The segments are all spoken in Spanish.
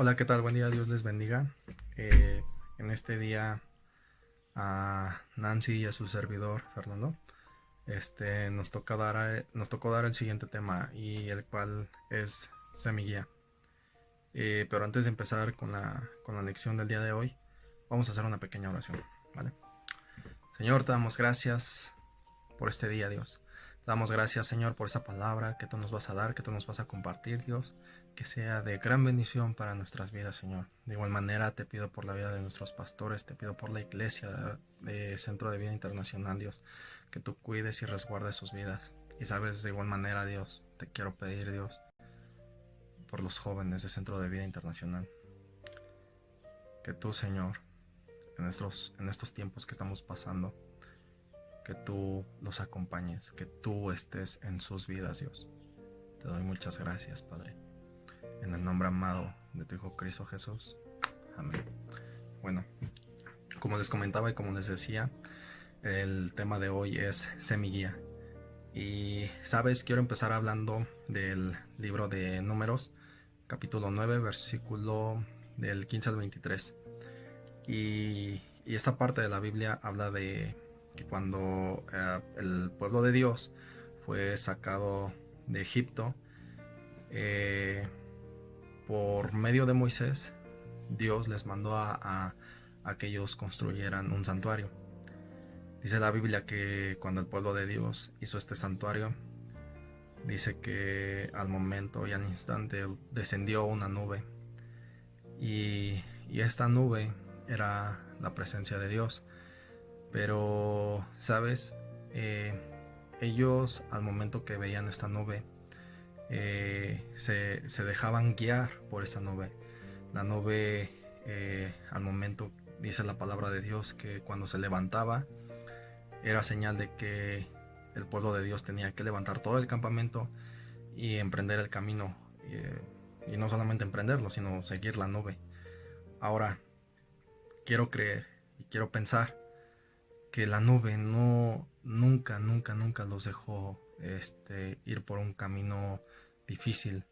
Hola, ¿qué tal? Buen día, Dios les bendiga. En este día a Nancy y a su servidor, Fernando, nos tocó dar el siguiente tema y el cual es semilla. Pero antes de empezar con la lección del día de hoy, vamos a hacer una pequeña oración, ¿vale? Señor, te damos gracias por este día, Dios. Te damos gracias, Señor, por esa palabra que tú nos vas a dar, que tú nos vas a compartir, Dios. Que sea de gran bendición para nuestras vidas, Señor. De igual manera, te pido por la vida de nuestros pastores, te pido por la iglesia de Centro de Vida Internacional, Dios, que tú cuides y resguardes sus vidas. Y sabes, de igual manera, Dios, te quiero pedir, Dios, por los jóvenes de Centro de Vida Internacional. Que tú, Señor, en estos tiempos que estamos pasando, que tú los acompañes, que tú estés en sus vidas, Dios. Te doy muchas gracias, Padre. En el nombre amado de tu Hijo Cristo Jesús. Amén. Bueno, como les comentaba y como les decía, el tema de hoy es semilla. Y, ¿sabes? Quiero empezar hablando del libro de Números, capítulo 9, versículo del 15 al 23. Y esta parte de la Biblia habla de que cuando el pueblo de Dios fue sacado de Egipto, por medio de Moisés, Dios les mandó a que ellos construyeran un santuario. Dice la Biblia que cuando el pueblo de Dios hizo este santuario, dice que al momento y al instante descendió una nube. Y esta nube era la presencia de Dios. Pero, ¿sabes? Ellos al momento que veían esta nube, se dejaban guiar por esta nube. La nube, al momento, dice la palabra de Dios, que cuando se levantaba era señal de que el pueblo de Dios tenía que levantar todo el campamento y emprender el camino, y no solamente emprenderlo, sino seguir la nube. Ahora, quiero creer y quiero pensar que la nube nunca los dejó ir por un camino difícil,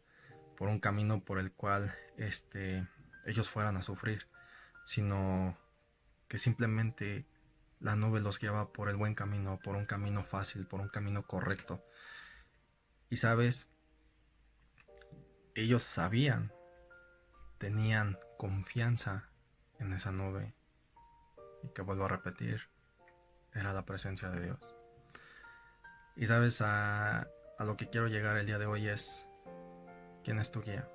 por un camino por el cual ellos fueran a sufrir, sino que simplemente la nube los guiaba por el buen camino, por un camino fácil, por un camino correcto. Y sabes, ellos sabían, tenían confianza en esa nube, y que vuelvo a repetir, era la presencia de Dios. Y sabes, a lo que quiero llegar el día de hoy es: ¿quién es tu guía?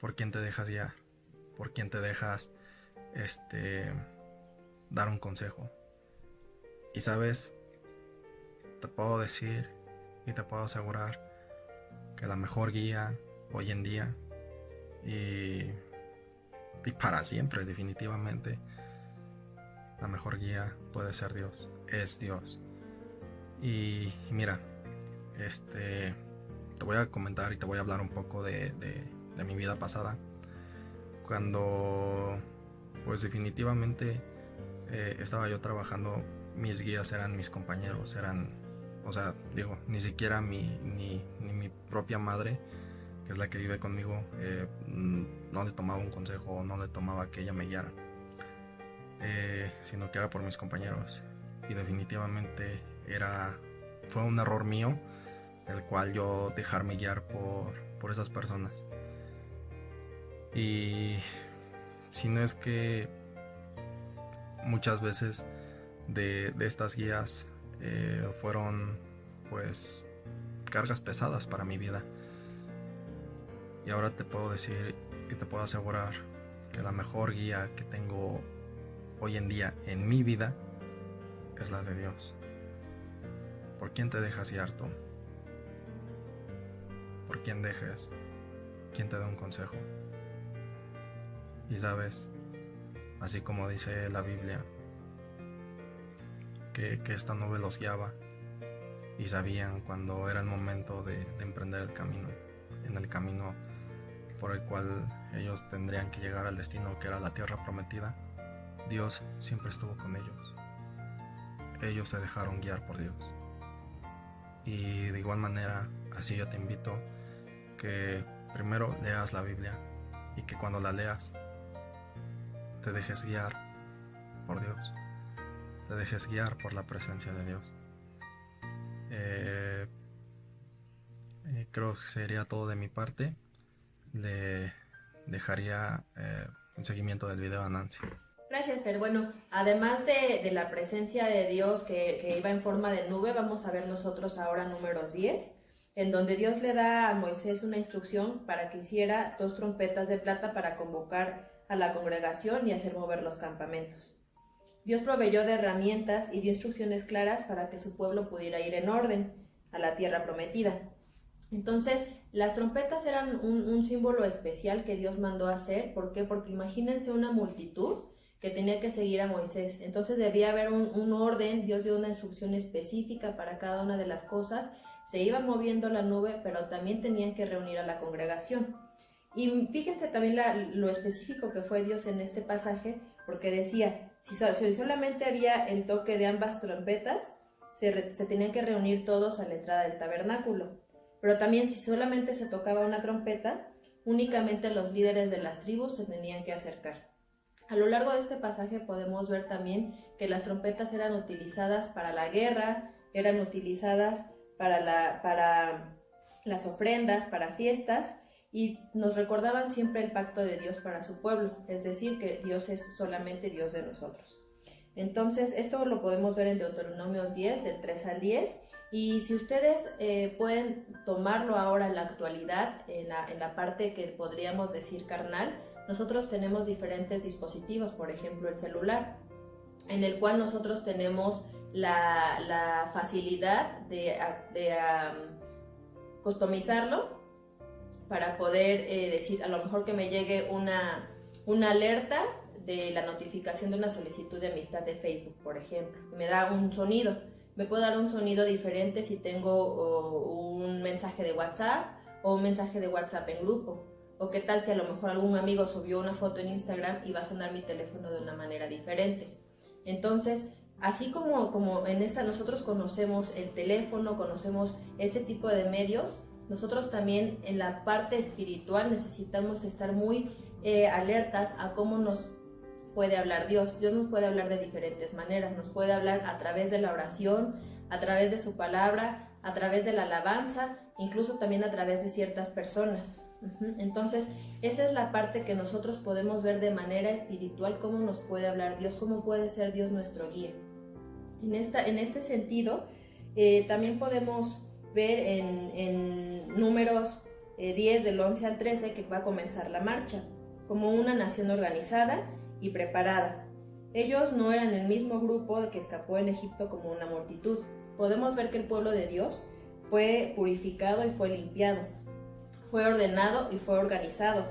¿Por quién te dejas guiar? ¿Por quién te dejas dar un consejo? Y sabes, te puedo decir y te puedo asegurar que la mejor guía hoy en día y para siempre, definitivamente, la mejor guía puede ser Dios, es Dios. Y mira, te voy a comentar y te voy a hablar un poco de mi vida pasada, cuando pues definitivamente estaba yo trabajando. Mis guías eran mis compañeros, o sea, digo, ni siquiera ni mi propia madre, que es la que vive conmigo, no le tomaba un consejo, no le tomaba que ella me guiara, sino que era por mis compañeros. Y definitivamente fue un error mío el cual yo dejarme guiar por esas personas. Y si no es que muchas veces de estas guías fueron pues cargas pesadas para mi vida. Y ahora te puedo decir y te puedo asegurar que la mejor guía que tengo hoy en día en mi vida es la de Dios. ¿Por quién te dejas guiar tú? ¿Por quién dejes? ¿Quién te da un consejo? Y sabes, así como dice la Biblia, que esta nube los guiaba y sabían cuando era el momento de emprender el camino, en el camino por el cual ellos tendrían que llegar al destino, que era la tierra prometida. Dios siempre estuvo con ellos. Ellos se dejaron guiar por Dios. Y de igual manera, así yo te invito que primero leas la Biblia, y que cuando la leas te dejes guiar por Dios, te dejes guiar por la presencia de Dios. Creo que sería todo de mi parte. Le dejaría un seguimiento del video a Nancy. Gracias, Fer. Bueno, además de la presencia de Dios que iba en forma de nube, vamos a ver nosotros ahora números 10, en donde Dios le da a Moisés una instrucción para que hiciera 2 trompetas de plata para convocar a la congregación y hacer mover los campamentos. Dios proveyó de herramientas y dio instrucciones claras para que su pueblo pudiera ir en orden a la tierra prometida. Entonces, las trompetas eran un símbolo especial que Dios mandó a hacer. ¿Por qué? Porque imagínense una multitud que tenía que seguir a Moisés. Entonces debía haber un orden. Dios dio una instrucción específica para cada una de las cosas. Se iba moviendo la nube, pero también tenían que reunir a la congregación. Y fíjense también lo específico que fue Dios en este pasaje, porque decía, si solamente había el toque de ambas trompetas, se tenían que reunir todos a la entrada del tabernáculo. Pero también si solamente se tocaba una trompeta, únicamente los líderes de las tribus se tenían que acercar. A lo largo de este pasaje podemos ver también que las trompetas eran utilizadas para la guerra, eran utilizadas para las ofrendas, para fiestas, y nos recordaban siempre el pacto de Dios para su pueblo, es decir, que Dios es solamente Dios de nosotros. Entonces, esto lo podemos ver en Deuteronomios 10, del 3 al 10, y si ustedes pueden tomarlo ahora en la actualidad, en la parte que podríamos decir carnal, nosotros tenemos diferentes dispositivos, por ejemplo el celular, en el cual nosotros tenemos la facilidad de customizarlo para poder decir, a lo mejor que me llegue una alerta de la notificación de una solicitud de amistad de Facebook, por ejemplo, me da un sonido. Me puede dar un sonido diferente si tengo un mensaje de WhatsApp o un mensaje de WhatsApp en grupo. O qué tal si a lo mejor algún amigo subió una foto en Instagram y va a sonar mi teléfono de una manera diferente. Entonces, así como en esa nosotros conocemos el teléfono, conocemos ese tipo de medios, nosotros también en la parte espiritual necesitamos estar muy alertas a cómo nos puede hablar Dios. Dios nos puede hablar de diferentes maneras, nos puede hablar a través de la oración, a través de su palabra, a través de la alabanza, incluso también a través de ciertas personas. Entonces, esa es la parte que nosotros podemos ver de manera espiritual, cómo nos puede hablar Dios, cómo puede ser Dios nuestro guía. En este sentido, también podemos ver en Números 10 del 11 al 13 que va a comenzar la marcha, como una nación organizada y preparada. Ellos no eran el mismo grupo que escapó en Egipto como una multitud. Podemos ver que el pueblo de Dios fue purificado y fue limpiado, fue ordenado y fue organizado,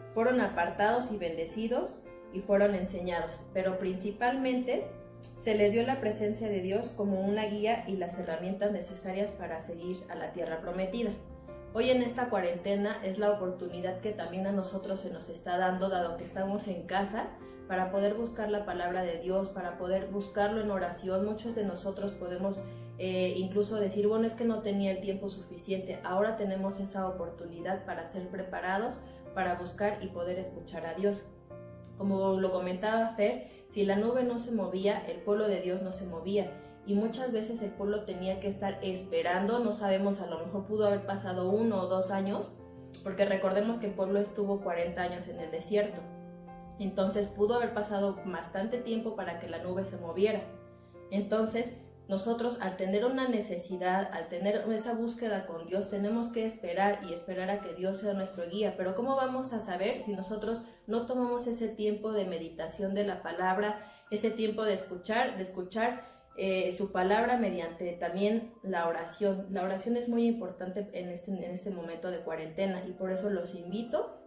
fueron apartados y bendecidos y fueron enseñados, pero principalmente se les dio la presencia de Dios como una guía y las herramientas necesarias para seguir a la tierra prometida. Hoy en esta cuarentena es la oportunidad que también a nosotros se nos está dando, dado que estamos en casa, para poder buscar la palabra de Dios, para poder buscarlo en oración. Muchos de nosotros podemos incluso decir, bueno, es que no tenía el tiempo suficiente. Ahora tenemos esa oportunidad para ser preparados, para buscar y poder escuchar a Dios. Como lo comentaba Fer, si la nube no se movía, el pueblo de Dios no se movía. Y muchas veces el pueblo tenía que estar esperando, no sabemos, a lo mejor pudo haber pasado 1 o 2 años, porque recordemos que el pueblo estuvo 40 años en el desierto. Entonces pudo haber pasado bastante tiempo para que la nube se moviera. Entonces nosotros, al tener una necesidad, al tener esa búsqueda con Dios, tenemos que esperar y esperar a que Dios sea nuestro guía. Pero ¿cómo vamos a saber si nosotros no tomamos ese tiempo de meditación de la palabra, ese tiempo de escuchar su palabra mediante también la oración? La oración es muy importante en este momento de cuarentena, y por eso los invito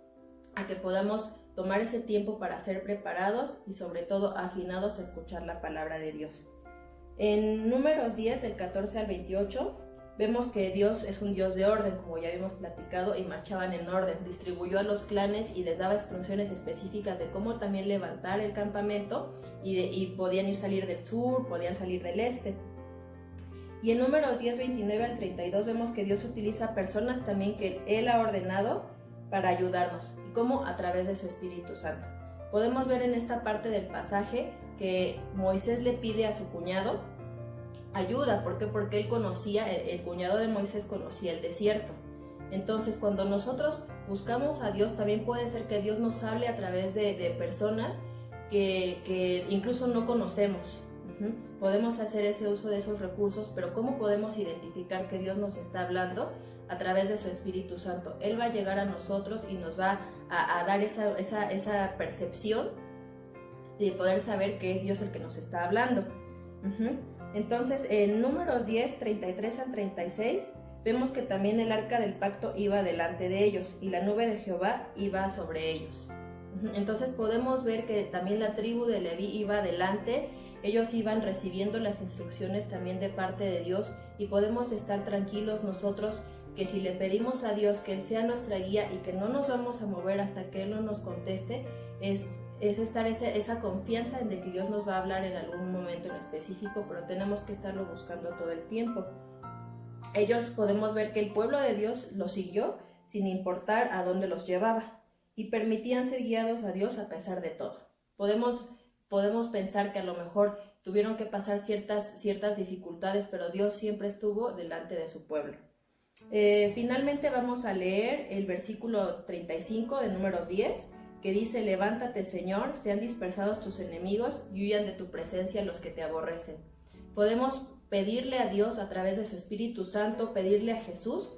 a que podamos tomar ese tiempo para ser preparados y sobre todo afinados a escuchar la palabra de Dios. En Números 10, del 14 al 28, vemos que Dios es un Dios de orden, como ya habíamos platicado, y marchaban en orden. Distribuyó a los clanes y les daba instrucciones específicas de cómo también levantar el campamento, y podían salir del sur, podían salir del este. Y en Números 10, 29 al 32 vemos que Dios utiliza personas también que Él ha ordenado para ayudarnos. ¿Y cómo? A través de su Espíritu Santo. Podemos ver en esta parte del pasaje que Moisés le pide a su cuñado ayuda. ¿Por qué? Porque él conocía, el cuñado de Moisés conocía el desierto. Entonces, cuando nosotros buscamos a Dios, también puede ser que Dios nos hable a través de personas que incluso no conocemos. Podemos hacer ese uso de esos recursos, pero ¿cómo podemos identificar que Dios nos está hablando? A través de su Espíritu Santo. Él va a llegar a nosotros y nos va a dar esa percepción de poder saber que es Dios el que nos está hablando. Entonces, en Números 10, 33 al 36, vemos que también el arca del pacto iba delante de ellos y la nube de Jehová iba sobre ellos. Entonces podemos ver que también la tribu de Leví iba adelante, ellos iban recibiendo las instrucciones también de parte de Dios, y podemos estar tranquilos nosotros que si le pedimos a Dios que Él sea nuestra guía y que no nos vamos a mover hasta que Él no nos conteste, es estar esa confianza en de que Dios nos va a hablar en algún momento en específico, pero tenemos que estarlo buscando todo el tiempo. Ellos podemos ver que el pueblo de Dios los siguió sin importar a dónde los llevaba y permitían ser guiados a Dios a pesar de todo. Podemos pensar que a lo mejor tuvieron que pasar ciertas dificultades, pero Dios siempre estuvo delante de su pueblo. Finalmente vamos a leer el versículo 35 de Números 10, que dice: levántate, Señor, sean dispersados tus enemigos y huyan de tu presencia los que te aborrecen. Podemos pedirle a Dios a través de su Espíritu Santo, pedirle a Jesús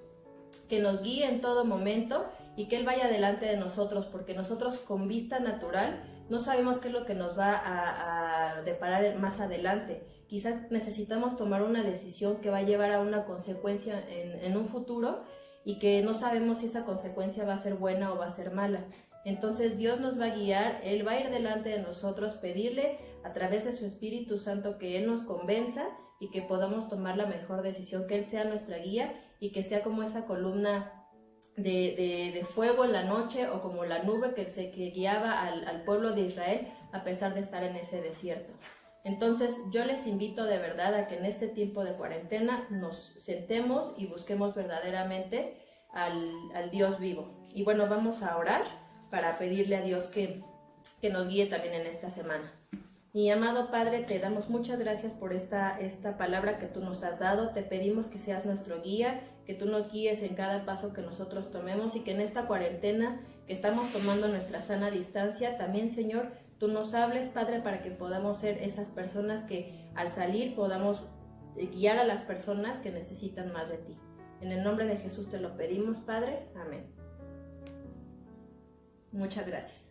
que nos guíe en todo momento y que Él vaya delante de nosotros, porque nosotros con vista natural no sabemos qué es lo que nos va a deparar más adelante. Quizás necesitamos tomar una decisión que va a llevar a una consecuencia en un futuro y que no sabemos si esa consecuencia va a ser buena o va a ser mala. Entonces Dios nos va a guiar, Él va a ir delante de nosotros, pedirle a través de su Espíritu Santo que Él nos convenza y que podamos tomar la mejor decisión, que Él sea nuestra guía y que sea como esa columna de fuego en la noche, o como la nube que guiaba al pueblo de Israel a pesar de estar en ese desierto. Entonces yo les invito de verdad a que en este tiempo de cuarentena nos sentemos y busquemos verdaderamente al Dios vivo. Y bueno, vamos a orar para pedirle a Dios que nos guíe también en esta semana. Mi amado Padre, te damos muchas gracias por esta palabra que tú nos has dado. Te pedimos que seas nuestro guía, que tú nos guíes en cada paso que nosotros tomemos, y que en esta cuarentena que estamos tomando nuestra sana distancia, también, Señor, tú nos hables, Padre, para que podamos ser esas personas que al salir podamos guiar a las personas que necesitan más de ti. En el nombre de Jesús te lo pedimos, Padre. Amén. Muchas gracias.